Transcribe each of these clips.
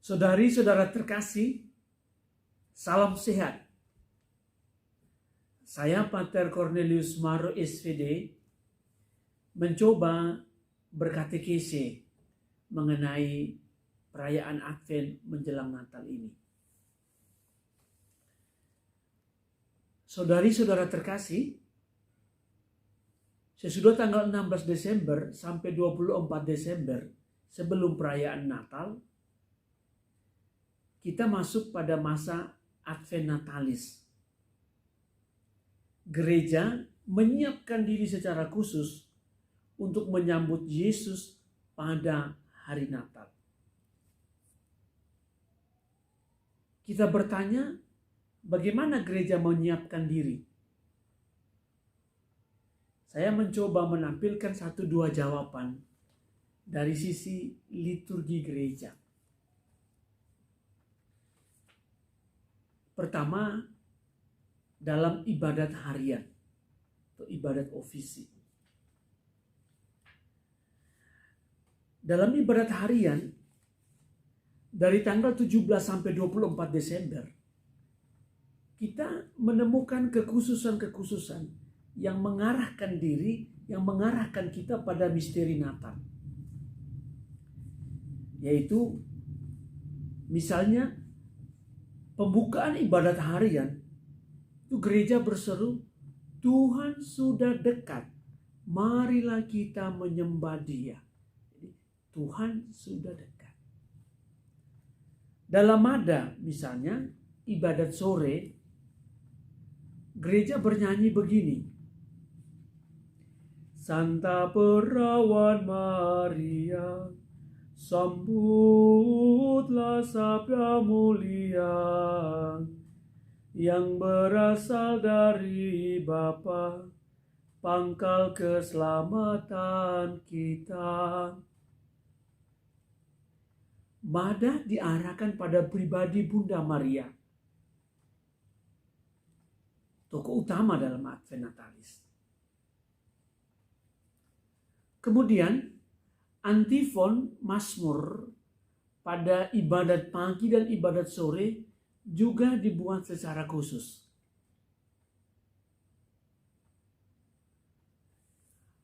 Saudari-saudara terkasih, salam sehat. Saya Pater Cornelius Maro SVD mencoba berkatekese mengenai perayaan Advent menjelang Natal ini. Saudari-saudara terkasih, sesudah tanggal 16 Desember sampai 24 Desember sebelum perayaan Natal, kita masuk pada masa Advent Natalis. Gereja menyiapkan diri secara khusus untuk menyambut Yesus pada hari Natal. Kita bertanya, bagaimana gereja menyiapkan diri? Saya mencoba menampilkan 1-2 jawaban dari sisi liturgi gereja. Pertama, dalam ibadat harian atau ibadat ofisi. Dalam ibadat harian, dari tanggal 17 sampai 24 Desember, kita menemukan kekhususan-kekhususan yang mengarahkan diri, yang mengarahkan kita pada misteri Natal. Yaitu, misalnya, pembukaan ibadat harian, itu gereja berseru, Tuhan sudah dekat, marilah kita menyembah Dia. Tuhan sudah dekat. Dalam Mada misalnya, ibadat sore, gereja bernyanyi begini. Santa Perawan Maria, sambutlah sabda mulia yang berasal dari Bapa, pangkal keselamatan kita. Mada diarahkan pada pribadi Bunda Maria, tokoh utama dalam Advent Natalis. Kemudian antifon Mazmur pada ibadat pagi dan ibadat sore juga dibuat secara khusus.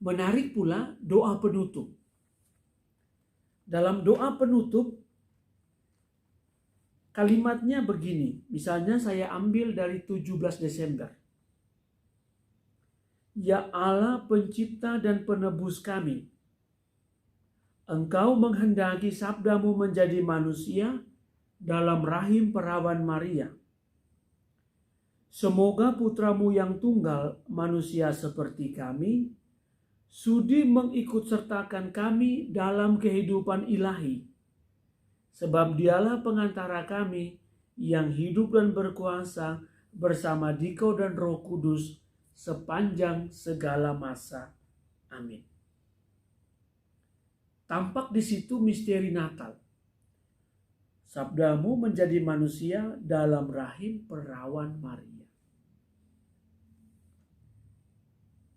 Menarik pula doa penutup. Dalam doa penutup, kalimatnya begini. Misalnya saya ambil dari 17 Desember. Ya Allah pencipta dan penebus kami, Engkau menghendaki sabdamu menjadi manusia dalam rahim perawan Maria. Semoga putramu yang tunggal, manusia seperti kami, sudi mengikutsertakan kami dalam kehidupan ilahi. Sebab Dialah pengantara kami yang hidup dan berkuasa bersama Dikau dan Roh Kudus sepanjang segala masa. Amin. Tampak di situ misteri Natal. Sabdamu menjadi manusia dalam rahim perawan Maria.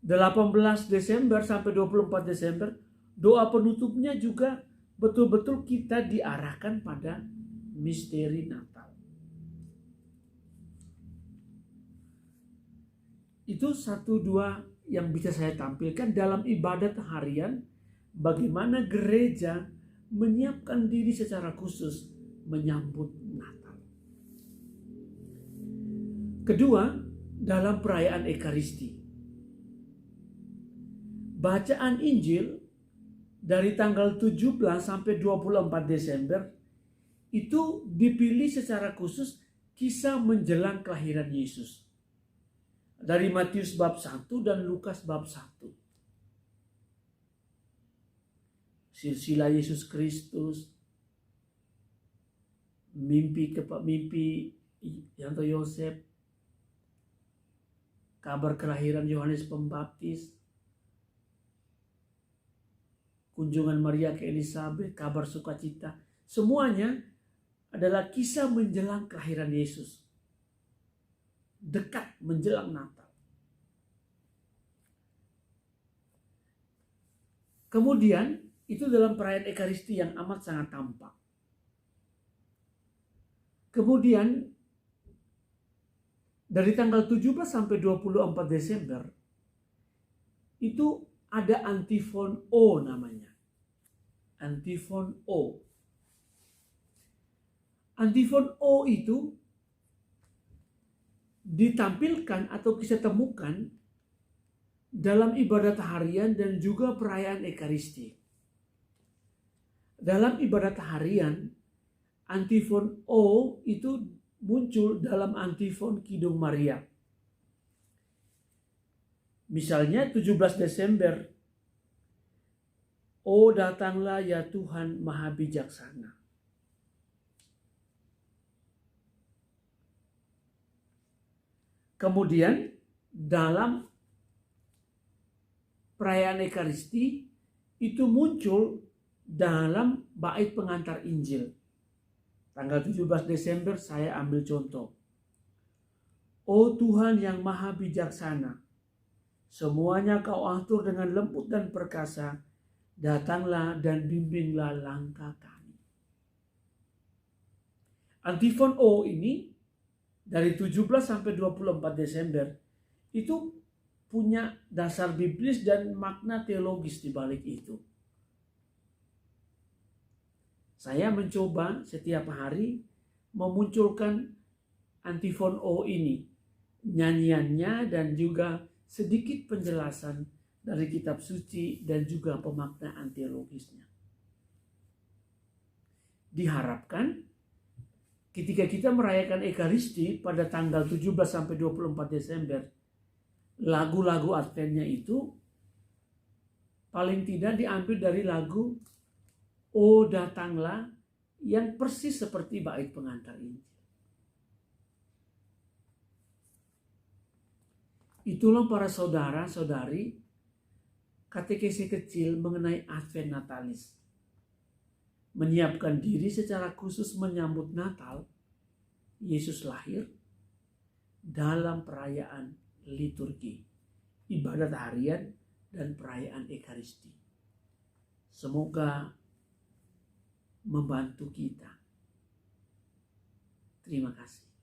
18 Desember sampai 24 Desember, doa penutupnya juga betul-betul kita diarahkan pada misteri Natal. Itu 1-2 yang bisa saya tampilkan dalam ibadat harian, bagaimana gereja menyiapkan diri secara khusus menyambut Natal. Kedua, dalam perayaan Ekaristi. Bacaan Injil dari tanggal 17 sampai 24 Desember itu dipilih secara khusus kisah menjelang kelahiran Yesus. Dari Matius bab 1 dan Lukas bab 1. Silsilah Yesus Kristus, mimpi Yanto Yosef, kabar kelahiran Yohanes Pembaptis, kunjungan Maria ke Elisabet, kabar sukacita. Semuanya adalah kisah menjelang kelahiran Yesus. Dekat menjelang Natal. Kemudian itu dalam perayaan Ekaristi yang amat sangat tampak. Kemudian dari tanggal 17 sampai 24 Desember itu ada antifon O namanya. Antifon O. Antifon O itu ditampilkan atau kita temukan dalam ibadat harian dan juga perayaan Ekaristi. Dalam ibadat harian, antifon O itu muncul dalam antifon Kidung Maria. Misalnya 17 Desember, "Oh datanglah ya Tuhan Maha Bijaksana." Kemudian dalam perayaan Ekaristi itu muncul dalam bait pengantar Injil. Tanggal 17 Desember saya ambil contoh. "Oh Tuhan yang Maha Bijaksana, semuanya kau atur dengan lembut dan perkasa, datanglah dan bimbinglah langkah kami." Antifon O ini dari 17 sampai 24 Desember itu punya dasar biblis dan makna teologis di balik itu. Saya mencoba setiap hari memunculkan antifon O ini, nyanyiannya dan juga sedikit penjelasan dari kitab suci dan juga pemaknaan teologisnya. Diharapkan ketika kita merayakan Ekaristi pada tanggal 17 sampai 24 Desember, lagu-lagu Adventnya itu paling tidak diambil dari lagu "Oh Datanglah" yang persis seperti bait pengantar Injil. Itulah para saudara-saudari katekesi kecil mengenai Advent Natalis. Menyiapkan diri secara khusus menyambut Natal, Yesus lahir dalam perayaan liturgi, ibadat harian, dan perayaan Ekaristi. Semoga membantu kita. Terima kasih.